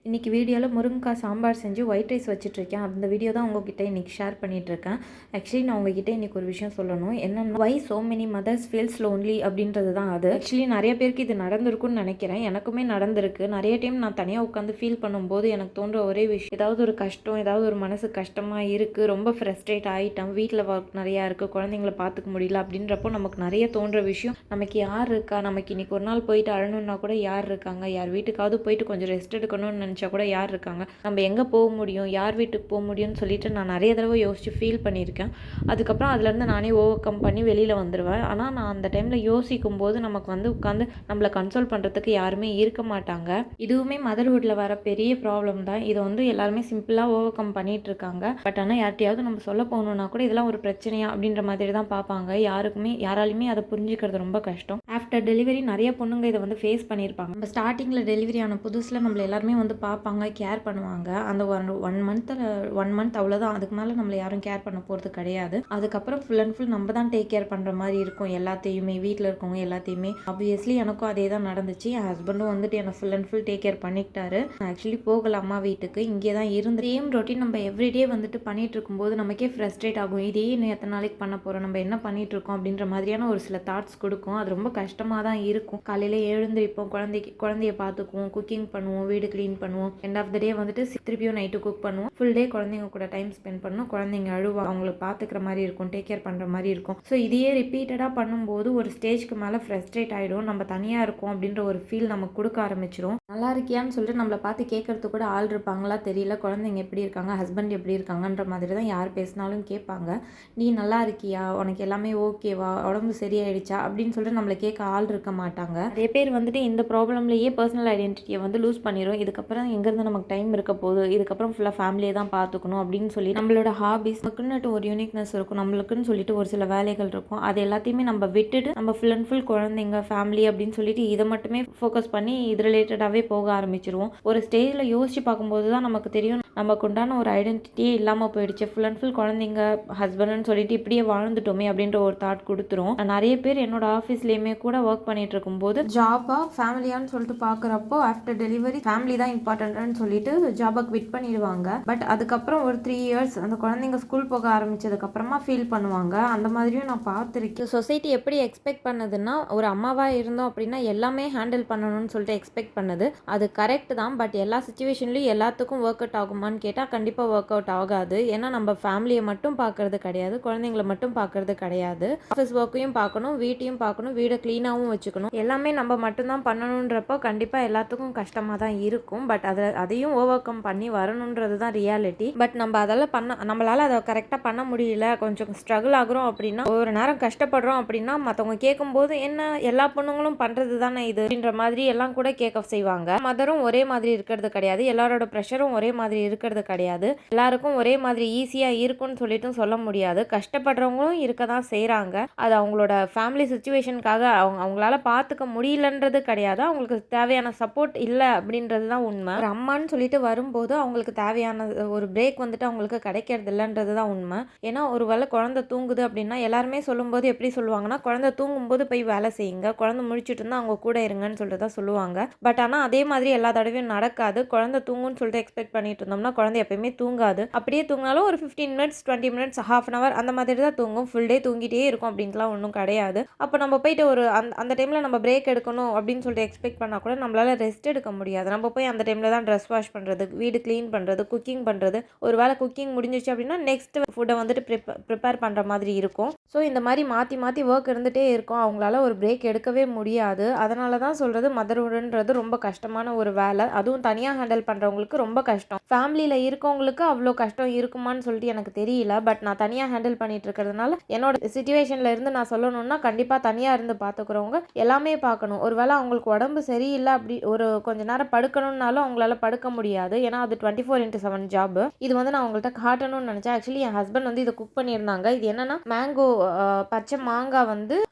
இன்றைக்கி வீடியோவில் முருங்கைக்காய் சாம்பார் செஞ்சு ஒயிட் ரைஸ் வச்சுட்ருக்கேன். அந்த வீடியோ தான் உங்ககிட்ட இன்றைக்கி ஷேர் பண்ணிகிட்ருக்கேன். ஆக்சுவலி நான் உங்ககிட்ட இன்றைக்கி ஒரு விஷயம் சொல்லணும். என்னென்னா, why so many mothers feels lonely அப்படின்றது தான் அது. ஆக்சுவலி நிறைய பேருக்கு இது நடந்திருக்குன்னு நினைக்கிறேன். எனக்குமே நடந்திருக்கு. நிறைய டைம் நான் தனியாக உட்காந்து ஃபீல் பண்ணும்போது எனக்கு தோன்ற ஒரே விஷயம், ஏதாவது ஒரு கஷ்டம், ஏதாவது ஒரு மனசு கஷ்டமாக இருக்குது, ரொம்ப ஃப்ரஸ்ட்ரேட் ஆகிட்டேன், வீட்டில் ஒர்க் நிறையா இருக்குது, குழந்தைங்கள பார்த்துக்க முடியல அப்படின்றப்போ நமக்கு நிறைய தோன்ற விஷயம், நமக்கு யார் இருக்கா, நமக்கு இன்றைக்கி ஒரு நாள் போயிட்டு அழணுன்னா கூட யார் இருக்காங்க, யார் வீட்டுக்காவது போயிட்டு கொஞ்சம் ரெஸ்ட் எடுக்கணும்னு நினச்சா கூட யார் இருக்காங்க, நம்ம எங்கே போக முடியும், யார் வீட்டுக்கு போக முடியும்னு சொல்லிட்டு நான் நிறைய தடவை யோசித்து ஃபீல் பண்ணியிருக்கேன். அதுக்கப்புறம் அதுலேருந்து நானே ஓவர் கம் பண்ணி வெளியில் வந்துடுவேன். ஆனால் நான் அந்த டைமில் யோசிக்கும் போது நமக்கு உட்காந்து நம்மளை கன்சோல் பண்ணுறதுக்கு யாருமே இருக்க மாட்டாங்க. இதுவுமே மதர்ஹுட்டில் வர பெரிய ப்ராப்ளம் தான். இதை எல்லாருமே சிம்பிளாக ஓவர் கம் பண்ணிகிட்டு இருக்காங்க. பட் ஆனால் யார்ட்டையாவது நம்ம சொல்ல போகணுன்னா கூட இதெல்லாம் ஒரு பிரச்சனையா அப்படின்ற மாதிரி தான் பார்ப்பாங்க. யாராலையுமே அதை புரிஞ்சுக்கிறது ரொம்ப கஷ்டம். ஆஃப்டர் டெலிவரி நிறைய பொண்ணுங்க இதை ஃபேஸ் பண்ணியிருப்பாங்க. நம்ம ஸ்டார்டிங்கில் டெலிவரி ஆன புதுசில் நம்மளை எல்லாருமே பார்ப்பாங்க, கேர் பண்ணுவாங்க. அந்த ஒன் மந்த் அவ்வளோதான். அதுக்கு மேலே நம்மளை யாரும் கேர் பண்ண போகிறது கிடையாது. அதுக்கப்புறம் ஃபுல் அண்ட் ஃபுல் நம்ம தான் டேக் கேர் பண்ணுற மாதிரி இருக்கும். எல்லாத்தையுமே வீட்டில் இருக்கவங்க எல்லாத்தையுமே. ஆப்வியஸ்லி எனக்கும் அதே தான் நடந்துச்சு. என் ஹஸ்பண்டும் என்னை full and full take care பண்ணிக்கிட்டாரு. ஆக்சுவலி போகல அம்மா வீட்டுக்கு, இங்கே தான் இருந்து சேம் ரொட்டீன் நம்ம எவ்ரிடே பண்ணிட்டு இருக்கும்போது நமக்கே ஃப்ரஸ்ட்ரேட் ஆகும். இதே இன்னும் எத்தனை நாளைக்கு பண்ண போகிறோம், நம்ம என்ன பண்ணிட்டு இருக்கோம் அப்படின்ற மாதிரியான ஒரு சில தாட்ஸ் கொடுக்கும். அது ரொம்ப கஷ்டமாக தான் இருக்கும். காலையில் எழுந்திருப்போம், குழந்தைய பார்த்துக்குவோம், குக்கிங் பண்ணுவோம், வீடு க்ளீன் பண்ணுவோம். எண்ட் ஆஃப் த டே திருப்பியும் நைட்டு குக் பண்ணுவோம். ஃபுல் டே குழந்தைங்க கூட டைம் ஸ்பெண்ட் பண்ணணும். குழந்தைங்க அழுவா, அவங்கள பார்த்துக்கிற மாதிரி இருக்கும், டேக் கேர் பண்ணுற மாதிரி இருக்கும். ஸோ இதையே ரிப்பீட்டடாக பண்ணும்போது ஒரு ஸ்டேஜ்க்கு மேலே ஃப்ரஸ்ட்ரேட் ஆகிடும். நம்ம தனியாக இருக்கோம் அப்படின்ற ஒரு ஃபீல் நமக்கு கொடுக்க ஆரம்பிச்சிடும். நல்லா இருக்கியான்னு சொல்லிட்டு நம்மளை பார்த்து கேட்கறதுக்கு கூட ஆள் இருப்பாங்களா தெரியல. குழந்தைங்க எப்படி இருக்காங்க, ஹஸ்பண்ட் எப்படி இருக்காங்கன்ற மாதிரி தான் யார் பேசினாலும் கேட்பாங்க. நீ நல்லா இருக்கியா, உனக்கு எல்லாமே ஓகேவா, உடம்பு சரியாயிடுச்சா அப்படின்னு சொல்லிட்டு நம்மளை கேட்க ஆள் இருக்க மாட்டாங்க. நிறைய பேர் இந்த ப்ராப்ளம்லேயே பர்சனல் ஐடென்டிட்டியை லூஸ் பண்ணிடும். இதுக்கப்புறம் எங்கேருந்து நமக்கு டைம் இருக்க போகுது, இதுக்கப்புறம் ஃபுல்லாக ஃபேமிலியை தான் பார்த்துக்கணும் அப்படின்னு சொல்லி நம்மளோட ஹாபிஸ், நமக்குன்னு ஒரு யூனிக்னஸ் இருக்கும், நம்மளுக்குன்னு சொல்லிட்டு ஒரு சில வேலைகள் இருக்கும். அது எல்லாத்தையுமே நம்ம விட்டுட்டு நம்ம ஃபுல் அண்ட் ஃபுல் குழந்தைங்க, ஃபேமிலி அப்படின்னு சொல்லிட்டு இதை மட்டுமே ஃபோக்கஸ் பண்ணி இது ரிலேட்டடாகவே போக ஆரம்பிச்சிருவோம். ஒரு ஸ்டேஜில் யோசிச்சு பார்க்கும்போது தான் நமக்கு தெரியும், நமக்கு உண்டான ஒரு ஐடென்டிட்டியே இல்லாமல் போயிடுச்சு. ஃபுல் அண்ட் ஃபுல் குழந்தைங்க, ஹஸ்பண்ட்னு சொல்லிட்டு இப்படியே வாழ்ந்துட்டோமே அப்படின்ற ஒரு தாட் கொடுத்துரும். நிறைய பேர் என்னோட ஆஃபீஸ்லேயுமே கூட ஒர்க் பண்ணிட்டு இருக்கும்போது ஜாபா ஃபேமிலியான்னு சொல்லிட்டு பார்க்குறப்போ ஆஃப்டர் டெலிவரி ஃபேமிலி தான் இம்பார்ட்டன்ட்னு சொல்லிட்டு ஜாபை குவிட் பண்ணிடுவாங்க. பட் அதுக்கப்புறம் ஒரு 3 இயர்ஸ் அந்த குழந்தைங்க ஸ்கூல் போக ஆரம்பிச்சதுக்கப்புறமா ஃபீல் பண்ணுவாங்க. அந்த மாதிரியும் நான் பார்த்துருக்கேன். சொசைட்டி எப்படி எக்ஸ்பெக்ட் பண்ணுதுன்னா, ஒரு அம்மாவாக இருந்தோம் அப்படின்னா எல்லாமே ஹேண்டில் பண்ணணும்னு சொல்லிட்டு எக்ஸ்பெக்ட் பண்ணுது. அது கரெக்ட் தான். பட் எல்லா சுச்சுவேஷன்லையும் எல்லாத்துக்கும் ஒர்க் அவுட் ஆகுமான்னு கேட்டால் கண்டிப்பாக ஒர்க் அவுட் ஆகாது. ஏன்னா நம்ம ஃபேமிலியை மட்டும் பார்க்கறது கிடையாது, குழந்தைங்களை மட்டும் பார்க்கறது கிடையாது. ஆஃபீஸ் ஒர்க்கையும் பார்க்கணும், வீட்டையும் பார்க்கணும், வீடை க்ளீனாகவும் வச்சுக்கணும். எல்லாமே நம்ம மட்டும்தான் பண்ணணுன்றப்போ கண்டிப்பாக எல்லாத்துக்கும் கஷ்டமாக தான் இருக்கும். பட் அதையும் ஓவர் கம் பண்ணி வரணுன்றது தான் ரியாலிட்டி. பட் நம்ம நம்மளால் அதை கரெக்டாக பண்ண முடியல, கொஞ்சம் ஸ்ட்ரகிள் ஆகுறோம் அப்படின்னா, ஒரு நேரம் கஷ்டப்படுறோம் அப்படின்னா மற்றவங்க கேட்கும்போது என்ன எல்லா பொண்ணுங்களும் பண்ணுறது தானே இது அப்படின்ற மாதிரி எல்லாம் கூட கேட்க செய்வாங்க. மதரும் ஒரே மாதிரி இருக்கிறது கிடையாது, எல்லாரோட ப்ரெஷரும் ஒரே மாதிரி இருக்கிறது கிடையாது, எல்லாருக்கும் ஒரே மாதிரி ஈஸியாக இருக்கும்னு சொல்லிட்டும் சொல்ல முடியாது. கஷ்டப்படுறவங்களும் இருக்க தான் செய்கிறாங்க. அது அவங்களோட ஃபேமிலி சுச்சுவேஷனுக்காக அவங்களால பார்த்துக்க முடியலன்றது கிடையாது, அவங்களுக்கு தேவையான சப்போர்ட் இல்லை அப்படின்றது தான் உண்மை. ஒரு அம்மான்னு சொல்லிட்டு வரும்போது அவங்களுக்கு தேவையான ஒரு பிரேக் அவங்களுக்கு கிடைக்கிறது இல்லைன்றது தான் உண்மை. ஏன்னா ஒரு வேளை குழந்தை தூங்குது அப்படின்னா எல்லாருமே சொல்லும்போது எப்படி சொல்லுவாங்கன்னா, குழந்தை தூங்கும்போது போய் வேலை செய்யுங்க, குழந்தை முழிச்சிட்டு இருந்தால் அவங்க கூட இருங்கன்னு சொல்லிட்டு தான் சொல்லுவாங்க. பட் ஆனால் அதே மாதிரி எல்லா தடவையும் நடக்காது. குழந்தை தூங்குன்னு சொல்லிட்டு எக்ஸ்பெக்ட் பண்ணிட்டு இருந்தோம்னா குழந்தை எப்பயுமே தூங்காது. அப்படியே தூங்கினாலும் ஒரு 15 மினிட்ஸ் 20 மினிட்ஸ் ½ அன் அவர் அந்த மாதிரி தான் தூங்கும். ஃபுல் டே தூங்கிட்டே இருக்கும் அப்படின்ட்டுலாம் ஒன்றும் கிடையாது. அப்போ நம்ம போயிட்டு ஒரு அந்த டைமில் நம்ம பிரேக் எடுக்கணும் அப்படின்னு சொல்லிட்டு எக்ஸ்பெக்ட் பண்ணால் கூட நம்மளால் ரெஸ்ட் எடுக்க முடியாது. நம்ம போய் அந்த டைமில் தான் ட்ரெஸ் வாஷ் பண்ணுறது, வீடு க்ளீன் பண்ணுறது, குக்கிங் பண்ணுறது. ஒரு வேளை குக்கிங் முடிஞ்சிச்சு அப்படின்னா நெக்ஸ்ட் ஃபுட்டை ப்ரிப்பேர் பண்ணுற மாதிரி இருக்கும். ஸோ இந்த மாதிரி மாற்றி மாற்றி ஒர்க் இருந்துகிட்டே இருக்கும். அவங்களால ஒரு பிரேக் எடுக்கவே முடியாது. அதனால தான் சொல்கிறது, மதர்ஹுட்ன்றது ரொம்ப கஷ்டமான ஒரு வேலை. அதுவும் தனியாக ஹேண்டில் பண்ணுறவங்களுக்கு ரொம்ப கஷ்டம். ஃபேமிலியில் இருக்கவங்களுக்கு அவ்வளோ கஷ்டம் இருக்குமான்னு சொல்லிட்டு எனக்கு தெரியல. பட் நான் தனியாக ஹேண்டில் பண்ணிட்டு இருக்கிறதுனால என்னோட சிச்சுவேஷனில் இருந்து நான் சொல்லணும்னா, கண்டிப்பாக தனியாக இருந்து பார்த்துக்கிறவங்க எல்லாமே பார்க்கணும். ஒரு வேளை அவங்களுக்கு உடம்பு சரியில்லை, அப்படி ஒரு கொஞ்ச நேரம் படுக்கணும்னாலும் அவங்களால படுக்க முடியாது. ஏன்னா அது 24/7 ஜாப். இது நான் அவங்கள்ட்ட காட்டணும்னு நினச்சேன். ஆக்சுவலி என் ஹஸ்பண்ட் இதை குக் பண்ணியிருந்தாங்க. இது என்னன்னா, மேங்கோ பச்சை மாங்காய்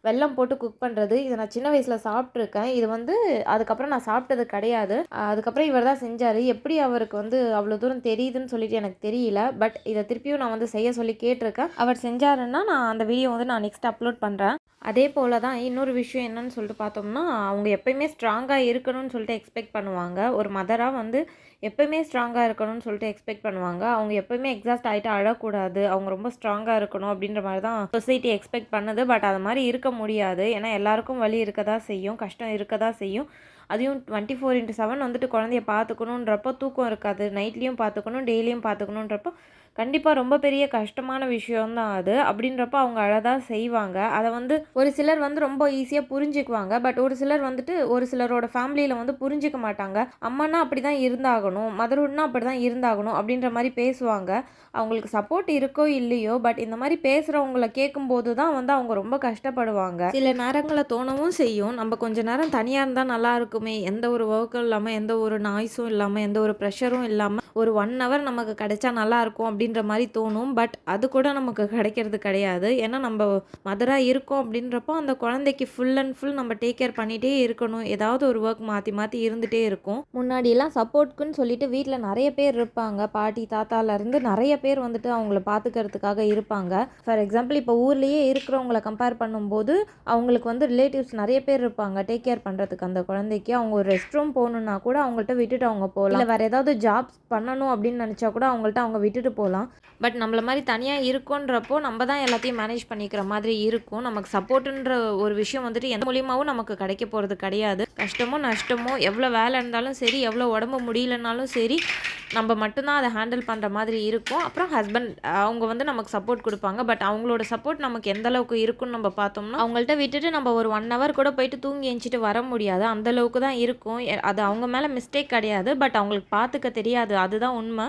வெல்லம் போட்டு குக் பண்ணுறது. இதை நான் சின்ன வயசில் சாப்பிட்ருக்கேன். இது அதுக்கப்புறம் நான் சாப்பிட்டது கிடையாது. அதுக்கப்புறம் இவர் தான் செஞ்சார். எப்படி அவருக்கு அவ்வளோ தூரம் தெரியுதுன்னு சொல்லிட்டு எனக்கு தெரியல. பட் இதை திருப்பியும் நான் செய்ய சொல்லி கேட்டிருக்கேன். அவர் செஞ்சாருன்னா நான் அந்த வீடியோ நான் நெக்ஸ்ட் அப்லோட் பண்ணுறேன். அதே போல தான் இன்னொரு விஷயம் என்னன்னு சொல்லிட்டு பார்த்தோம்னா, அவங்க எப்பயுமே ஸ்ட்ராங்கா இருக்கணும்னு சொல்லிட்டு எக்ஸ்பெக்ட் பண்ணுவாங்க. ஒரு மதரா வந்து எப்பயுமே ஸ்ட்ராங்கா இருக்கணும்னு சொல்லிட்டு எக்ஸ்பெக்ட் பண்ணுவாங்க. அவங்க எப்பயுமே எக்ஸாஸ்ட் ஆயிட்டு அழக்கூடாது. அவங்க ரொம்ப ஸ்ட்ராங்கா இருக்கணும் அப்படின்ற மாரி தான் சொசைட்டி எக்ஸ்பெக்ட் பண்ணுது. பட் அது மாரி இருக்க முடியாது. ஏன்னா எல்லாருக்கும் வலி இருக்க தான் செய்யும். கஷ்டம் இருக்க தான் செய்யும். அதையும் 24/7 வந்துட்டு குழந்தைய பார்த்துக்கணுன்றப்போ தூக்கம் இருக்காது. நைட்லேயும் பார்த்துக்கணும், டெய்லியும் பார்த்துக்கணுன்றப்போ கண்டிப்பா ரொம்ப பெரிய கஷ்டமான விஷயம் தான் அது. அப்படின்றப்ப அவங்க அழதான் செய்வாங்க. அத வந்து ஒரு சிலர் வந்து ரொம்ப ஈஸியா புரிஞ்சுக்குவாங்க. பட் ஒரு சிலர் வந்துட்டு ஒரு சிலரோட ஃபேமிலியில வந்து புரிஞ்சுக்க மாட்டாங்க. அம்மான்னா அப்படிதான் இருந்தாகணும், மதர்ஹுட்னா அப்படிதான் இருந்தாகணும் அப்படின்ற மாரி பேசுவாங்க. அவங்களுக்கு சப்போர்ட் இருக்கோ இல்லையோ, பட் இந்த மாரி பேசுறவங்கள கேட்கும்போது தான் வந்து அவங்க ரொம்ப கஷ்டப்படுவாங்க. சில நேரங்கள்ல தோணவும் செய்யும், நம்ம கொஞ்ச நேரம் தனியா இருந்தா நல்லா இருக்குமே! எந்த ஒரு வொர்க்கும் இல்லாம, எந்த ஒரு நாய்ஸும் இல்லாம, எந்த ஒரு ப்ரெஷரும் இல்லாம, ஒரு 1 ஹவர் நமக்கு கிடைச்சா நல்லாயிருக்கும் அப்படின்ற மாரி தோணும். பட் அது கூட நமக்கு கிடைக்கிறது கிடையாது. ஏன்னா நம்ப மதரா இருக்கோம் அப்படின்றப்போ, அந்த குழந்தைக்கு ஃபுல் அண்ட் ஃபுல் நம்ம டேக் கேர் பண்ணிட்டே இருக்கணும். ஏதாவது ஒரு ஒர்க் மாத்தி மாத்தி இருந்துட்டே இருக்கும். முன்னாடிலாம் சப்போர்ட்க்குன்னு சொல்லிட்டு வீட்ல நெறைய பேர் இருப்பாங்க. பாட்டி, தாத்தாலருந்து நெறைய பேர் வந்துட்டு அவங்கள பார்த்துக்கிறதுக்காக இருப்பாங்க. ஃபார் எக்ஸாம்பிள் இப்போ ஊர்லயே இருக்கிறவங்கள கம்பேர் பண்ணும்போது, அவங்களுக்கு வந்து ரிலேட்டிவ்ஸ் நெறைய பேர் இருப்பாங்க. டேக் கேர் பண்றதுக்கு அந்த குழந்தைக்கு. அவங்க ஒரு ரெஸ்ட் ரூம் போணும்னா கூட அவங்கள்ட்ட விட்டுட்டு அவங்க போலாம். இல்ல வேற ஏதாவது ஜாப்ஸ் பண்ணணும் அப்படின்னு நெனச்சா கூட அவங்கள்ட்ட அவங்க விட்டுட்டு போலாம். பட் நம்மள மாரி தனியா இருக்கோன்றப்போ, நம்ம தான் எல்லாத்தையும் மேனேஜ் பண்ணிக்கிற மாதிரி இருக்கும். நமக்கு சப்போர்ட்டுன்ற ஒரு விஷயம் வந்துட்டு எந்த மூலியமாவும் நமக்கு கிடைக்க போறது கிடையாது. கஷ்டமோ, நஷ்டமோ, எவ்வளோ வேலை இருந்தாலும் சரி, எவ்வளோ உடம்பு முடியலனாலும் சரி, நம்ம மட்டும் தான் அத ஹேண்டில் பண்ற மாதிரி இருக்கும். அப்புறம் ஹஸ்பண்ட் அவங்க வந்து நமக்கு சப்போர்ட் குடுப்பாங்க. பட் அவங்களோட சப்போர்ட் நமக்கு எந்த அளவுக்கு இருக்குன்னு நம்ம பார்த்தோம்னா, அவங்கள்ட்ட விட்டுட்டு நம்ம ஒரு 1 ஹவர் கூட போயிட்டு தூங்கி எந்திச்சிட்டு வர முடியாது. அந்த அளவுக்கு தான் இருக்கும். அது அவங்க மேல மிஸ்டேக் கிடையாது. பட் அவங்களுக்கு பார்த்துக்க தெரியாது. அதுதான் உண்ம.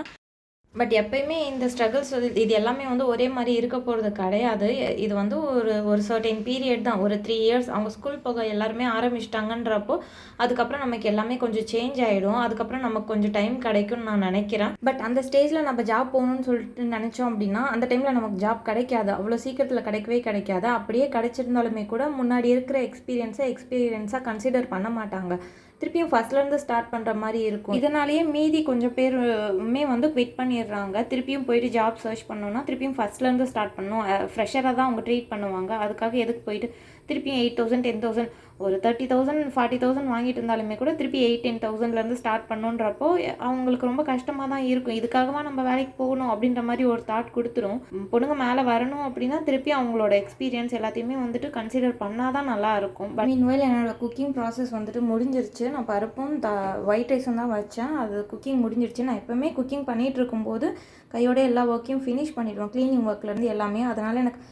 பட் எப்பயுமே இந்த ஸ்ட்ரகிள்ஸ் இது எல்லாமே வந்து ஒரே மாரி இருக்க போறது கிடையாது. இது வந்து ஒரு ஒரு சர்டைன் பீரியட் தான். ஒரு 3 இயர்ஸ் அவங்க ஸ்கூல் போக எல்லாருமே ஆரம்பிச்சுட்டாங்கன்றப்போ, அதுக்கப்புறம் நமக்கு எல்லாமே கொஞ்சம் சேஞ்ச் ஆயிடும். அதுக்கப்புறம் நமக்கு கொஞ்சம் டைம் கிடைக்கும்னு நான் நினைக்கிறேன். பட் அந்த ஸ்டேஜ்ல நம்ம ஜாப் போகணும்னு சொல்லிட்டு நினைச்சோம் அப்படின்னா, அந்த டைம்ல நமக்கு ஜாப் கிடைக்காது. அவ்வளோ சீக்கிரத்தில கிடைக்கவே கிடைக்காது. அப்படியே கிடைச்சிருந்தாலுமே கூட முன்னாடி இருக்கிற எக்ஸ்பீரியன்ஸா கன்சிடர் பண்ண மாட்டாங்க. திருப்பியும் ஃபர்ஸ்ட்லேருந்து ஸ்டார்ட் பண்ணுற மாரி இருக்கும். இதனாலேயே மீதி கொஞ்சம் பேருமே வந்து குவிட் பண்ணிடுறாங்க. திருப்பியும் போயிட்டு ஜாப் சர்ச் பண்ணோம்னா, திருப்பியும் ஃபர்ஸ்ட்லேருந்து ஸ்டார்ட் பண்ணணும். ஃப்ரெஷராக தான் அவங்க ட்ரீட் பண்ணுவாங்க. அதுக்காக எதுக்கு போயிட்டு திருப்பியும் 8,000 10,000 ஒரு 30,000 40,000 வாங்கிட்டு இருந்தாலுமே கூட திருப்பி 8,000 10,000லேருந்து ஸ்டார்ட் பண்ணுன்றப்போ அவங்களுக்கு ரொம்ப கஷ்டமாக தான் இருக்கும். இதுக்காகவா நம்ம வேலைக்கு போகணும் அப்படின்ற மாதிரி ஒரு தாட் கொடுத்துரும். பொண்ணுங்க மேலே வரணும் அப்படின்னா திருப்பி அவங்களோட எக்ஸ்பீரியன்ஸ் எல்லாத்தையுமே வந்துட்டு கன்சிடர் பண்ணால் தான் நல்லாயிருக்கும். பட் மீன்வைல் என்னோட குக்கிங் ப்ராசஸ் வந்துட்டு முடிஞ்சிருச்சு. நான் பருப்பும் ஒயிட் ரைஸும் தான் வச்சேன். அது குக்கிங் முடிஞ்சிருச்சு. நான் எப்போவுமே குக்கிங் பண்ணிகிட்டு இருக்கும்போது கையோட எல்லா ஒர்க்கையும் ஃபினிஷ் பண்ணிவிடுவேன். க்ளீனிங் ஒர்க்லேருந்து எல்லாமே. அதனால் எனக்கு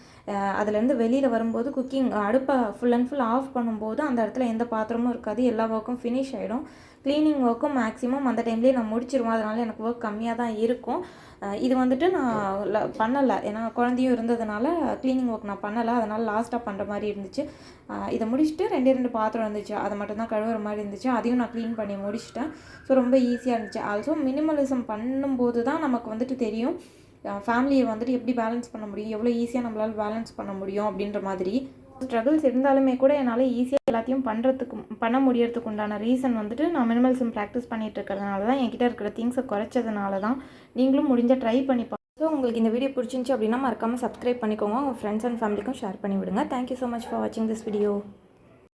அதுலேருந்து வெளியில் வரும்போது குக்கிங் அடுப்பை ஃபுல் அண்ட் ஃபுல் ஆஃப் பண்ணும்போது அந்த இடத்துல எந்த பாத்திரமும் இருக்காது. எல்லா ஒர்க்கும் ஃபினிஷ் ஆகிடும். க்ளீனிங் ஒர்க்கும் மேக்ஸிமம் அந்த டைம்லேயே நான் முடிச்சிருவேன். அதனால் எனக்கு ஒர்க் கம்மியாக தான் இருக்கும். இது வந்துட்டு நான் பண்ணலை. ஏன்னா குழந்தையும் இருந்ததுனால க்ளீனிங் ஒர்க் நான் பண்ணலை. அதனால் லாஸ்ட்டாக பண்ணுற மாதிரி இருந்துச்சு. இதை முடிச்சுட்டு 2 பாத்திரம் இருந்துச்சு. அதை மட்டும் தான் கழுவுற மாதிரி இருந்துச்சு. அதையும் நான் க்ளீன் பண்ணி முடிச்சிட்டேன். ஸோ ரொம்ப ஈஸியாக இருந்துச்சு. ஆல்சோ மினிமலிசம் பண்ணும்போது தான் நமக்கு வந்துட்டு தெரியும் ஃபேமிலியை வந்துட்டு எப்படி பேலன்ஸ் பண்ண முடியும், எவ்வளோ ஈஸியாக நம்மளால் பேலன்ஸ் பண்ண முடியும் அப்படின்ற மாதிரி. ஸ்ட்ரகிள்ஸ் இருந்தாலுமே கூட என்னால் ஈஸியாக எல்லாத்தையும் பண்ண முடியறதுக்கு உண்டான ரீசன் வந்துட்டு நான் மினிமலிசம் ப்ராக்டிஸ் பண்ணிகிட்டு இருக்கிறதுனால தான், என்கிட்ட இருக்கிற திங்ஸை குறைச்சதுனால தான். நீங்களும் முடிஞ்சால் ட்ரை பண்ணி ஸோ உங்களுக்கு இந்த வீடியோ பிடிச்சிருந்துச்சி அப்படின்னா மறக்காமல் சப்ஸ்கிரைப் பண்ணிக்கோங்க. உங்கள் ஃப்ரெண்ட்ஸ் அண்ட் ஃபேமிலிக்கும் ஷேர் பண்ணி விடுங்க. தேங்க்யூ ஸோ மச் ஃபார் வாட்சிங் திஸ் வீடியோ.